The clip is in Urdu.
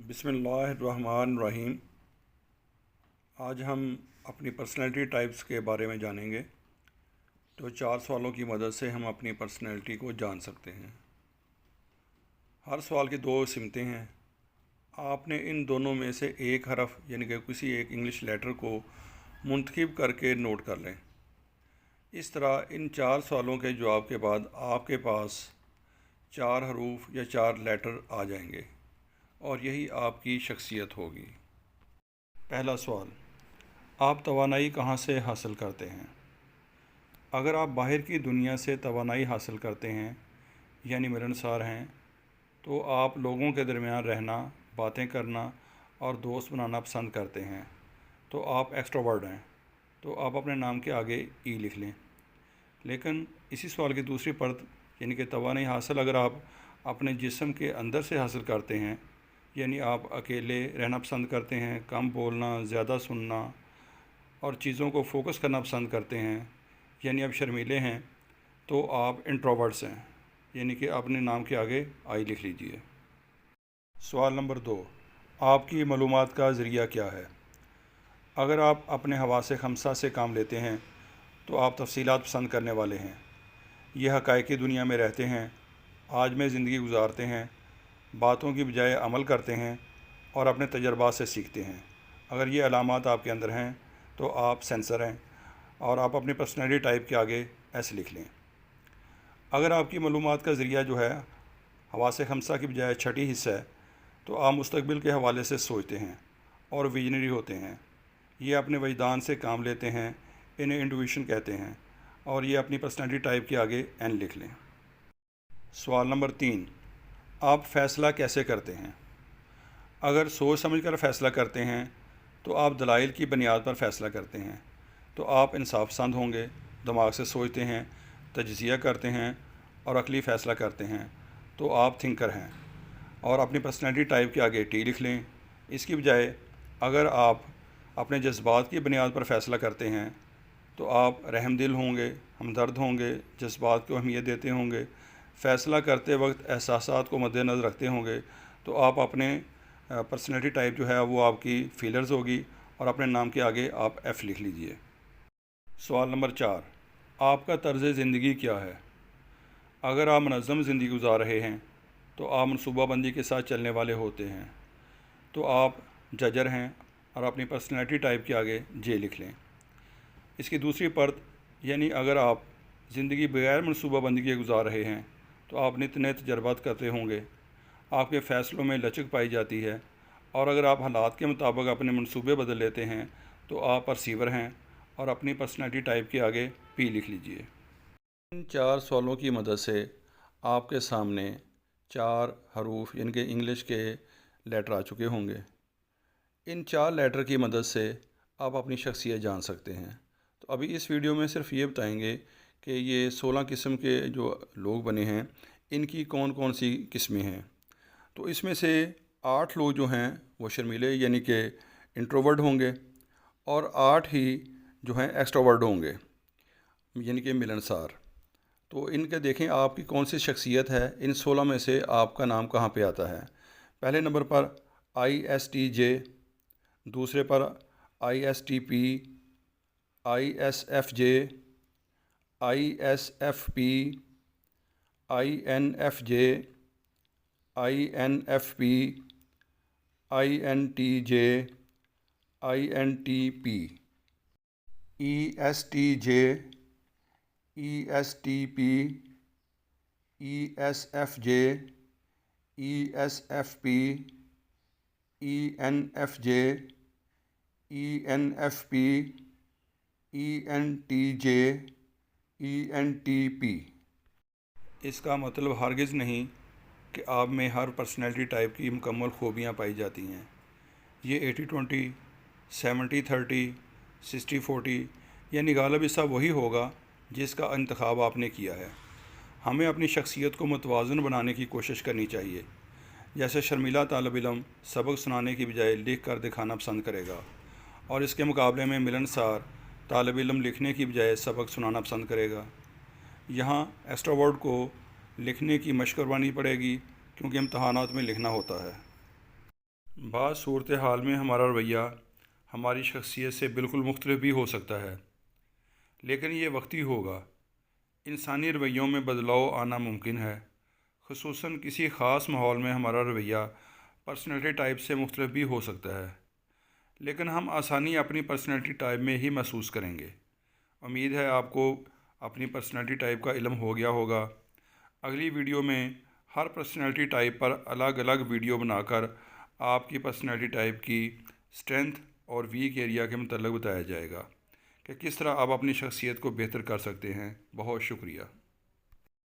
بسم اللہ الرحمن الرحیم۔ آج ہم اپنی پرسنالٹی ٹائپس کے بارے میں جانیں گے۔ تو 4 سوالوں کی مدد سے ہم اپنی پرسنالٹی کو جان سکتے ہیں۔ ہر سوال کی 2 سمتیں ہیں۔ آپ نے ان دونوں میں سے ایک حرف یعنی کہ کسی ایک انگلش لیٹر کو منتخب کر کے نوٹ کر لیں۔ اس طرح ان 4 سوالوں کے جواب کے بعد آپ کے پاس 4 حروف یا 4 لیٹر آ جائیں گے اور یہی آپ کی شخصیت ہوگی۔ پہلا سوال، آپ توانائی کہاں سے حاصل کرتے ہیں؟ اگر آپ باہر کی دنیا سے توانائی حاصل کرتے ہیں یعنی ملنسار ہیں تو آپ لوگوں کے درمیان رہنا، باتیں کرنا اور دوست بنانا پسند کرتے ہیں، تو آپ ایکسٹروورٹ ہیں، تو آپ اپنے نام کے آگے ای لکھ لیں۔ لیکن اسی سوال کی دوسری پرت یعنی کہ توانائی حاصل اگر آپ اپنے جسم کے اندر سے حاصل کرتے ہیں، یعنی آپ اکیلے رہنا پسند کرتے ہیں، کم بولنا، زیادہ سننا اور چیزوں کو فوکس کرنا پسند کرتے ہیں، یعنی آپ شرمیلے ہیں، تو آپ انٹروورٹس ہیں، یعنی کہ اپنے نام کے آگے آئی لکھ لیجئے۔ سوال نمبر 2، آپ کی معلومات کا ذریعہ کیا ہے؟ اگر آپ اپنے حواس خمسہ سے کام لیتے ہیں تو آپ تفصیلات پسند کرنے والے ہیں، یہ حقائق کی دنیا میں رہتے ہیں، آج میں زندگی گزارتے ہیں، باتوں کی بجائے عمل کرتے ہیں اور اپنے تجربات سے سیکھتے ہیں۔ اگر یہ علامات آپ کے اندر ہیں تو آپ سینسر ہیں اور آپ اپنی پرسنالٹی ٹائپ کے آگے ایس لکھ لیں۔ اگر آپ کی معلومات کا ذریعہ جو ہے حواس خمسہ کی بجائے چھٹی حصہ ہے تو آپ مستقبل کے حوالے سے سوچتے ہیں اور ویژنری ہوتے ہیں، یہ اپنے وجدان سے کام لیتے ہیں، انہیں انٹویشن کہتے ہیں، اور یہ اپنی پرسنالٹی ٹائپ کے آگے این لکھ لیں۔ سوال نمبر 3، آپ فیصلہ کیسے کرتے ہیں؟ اگر سوچ سمجھ کر فیصلہ کرتے ہیں تو آپ دلائل کی بنیاد پر فیصلہ کرتے ہیں، تو آپ انصاف پسند ہوں گے، دماغ سے سوچتے ہیں، تجزیہ کرتے ہیں اور عقلی فیصلہ کرتے ہیں، تو آپ تھنکر ہیں اور اپنی پرسنالٹی ٹائپ کے آگے ٹی لکھ لیں۔ اس کی بجائے اگر آپ اپنے جذبات کی بنیاد پر فیصلہ کرتے ہیں تو آپ رحم دل ہوں گے، ہمدرد ہوں گے، جذبات کو اہمیت دیتے ہوں گے، فیصلہ کرتے وقت احساسات کو مد نظر رکھتے ہوں گے، تو آپ اپنے پرسنالٹی ٹائپ جو ہے وہ آپ کی فیلرز ہوگی اور اپنے نام کے آگے آپ ایف لکھ لیجئے۔ سوال نمبر 4، آپ کا طرز زندگی کیا ہے؟ اگر آپ منظم زندگی گزار رہے ہیں تو آپ منصوبہ بندی کے ساتھ چلنے والے ہوتے ہیں، تو آپ ججر ہیں اور اپنی پرسنالٹی ٹائپ کے آگے جے لکھ لیں۔ اس کی دوسری پرت یعنی اگر آپ زندگی بغیر منصوبہ بندی کے گزار رہے ہیں تو آپ نت نئے تجربات کرتے ہوں گے، آپ کے فیصلوں میں لچک پائی جاتی ہے، اور اگر آپ حالات کے مطابق اپنے منصوبے بدل لیتے ہیں تو آپ پرسیور ہیں اور اپنی پرسنالٹی ٹائپ کے آگے پی لکھ لیجئے۔ ان 4 سوالوں کی مدد سے آپ کے سامنے 4 حروف یعنی کہ انگلش کے لیٹر آ چکے ہوں گے۔ ان 4 لیٹر کی مدد سے آپ اپنی شخصیت جان سکتے ہیں۔ تو ابھی اس ویڈیو میں صرف یہ بتائیں گے کہ یہ 16 قسم کے جو لوگ بنے ہیں ان کی کون کون سی قسمیں ہیں۔ تو اس میں سے 8 لوگ جو ہیں وہ شرمیلے یعنی کہ انٹروورٹ ہوں گے، اور 8 ہی جو ہیں ایکسٹروورٹ ہوں گے یعنی کہ ملنسار۔ تو ان کے دیکھیں آپ کی کون سی شخصیت ہے، ان 16 میں سے آپ کا نام کہاں پہ آتا ہے۔ پہلے نمبر پر آئی ایس ٹی جے، دوسرے پر I S T P, I S F J, I S F P, I N F J, I N F P, I N T J, I N T P, E S T J, E S T P, E S F J, E S F P, E N F J, E N F P, E N T J, E N T P. اس کا مطلب ہرگز نہیں کہ آپ میں ہر پرسنالٹی ٹائپ کی مکمل خوبیاں پائی جاتی ہیں۔ یہ 80-20، 70-30، 60-40 یعنی غالب حصہ وہی ہوگا جس کا انتخاب آپ نے کیا ہے۔ ہمیں اپنی شخصیت کو متوازن بنانے کی کوشش کرنی چاہیے۔ جیسے شرمیلا طالب علم سبق سنانے کی بجائے لکھ کر دکھانا پسند کرے گا، اور اس کے مقابلے میں ملنسار طالب علم لکھنے کی بجائے سبق سنانا پسند کرے گا۔ یہاں ایکسٹروورٹ کو لکھنے کی مشق کروانی پڑے گی کیونکہ امتحانات میں لکھنا ہوتا ہے۔ بعض صورتحال میں ہمارا رویہ ہماری شخصیت سے بالکل مختلف بھی ہو سکتا ہے، لیکن یہ وقتی ہوگا۔ انسانی رویوں میں بدلاؤ آنا ممکن ہے، خصوصاً کسی خاص ماحول میں ہمارا رویہ پرسنالٹی ٹائپ سے مختلف بھی ہو سکتا ہے، لیکن ہم آسانی اپنی پرسنالٹی ٹائپ میں ہی محسوس کریں گے۔ امید ہے آپ کو اپنی پرسنالٹی ٹائپ کا علم ہو گیا ہوگا۔ اگلی ویڈیو میں ہر پرسنالٹی ٹائپ پر الگ الگ ویڈیو بنا کر آپ کی پرسنالٹی ٹائپ کی اسٹرینتھ اور ویک ایریا کے متعلق بتایا جائے گا کہ کس طرح آپ اپنی شخصیت کو بہتر کر سکتے ہیں۔ بہت شکریہ۔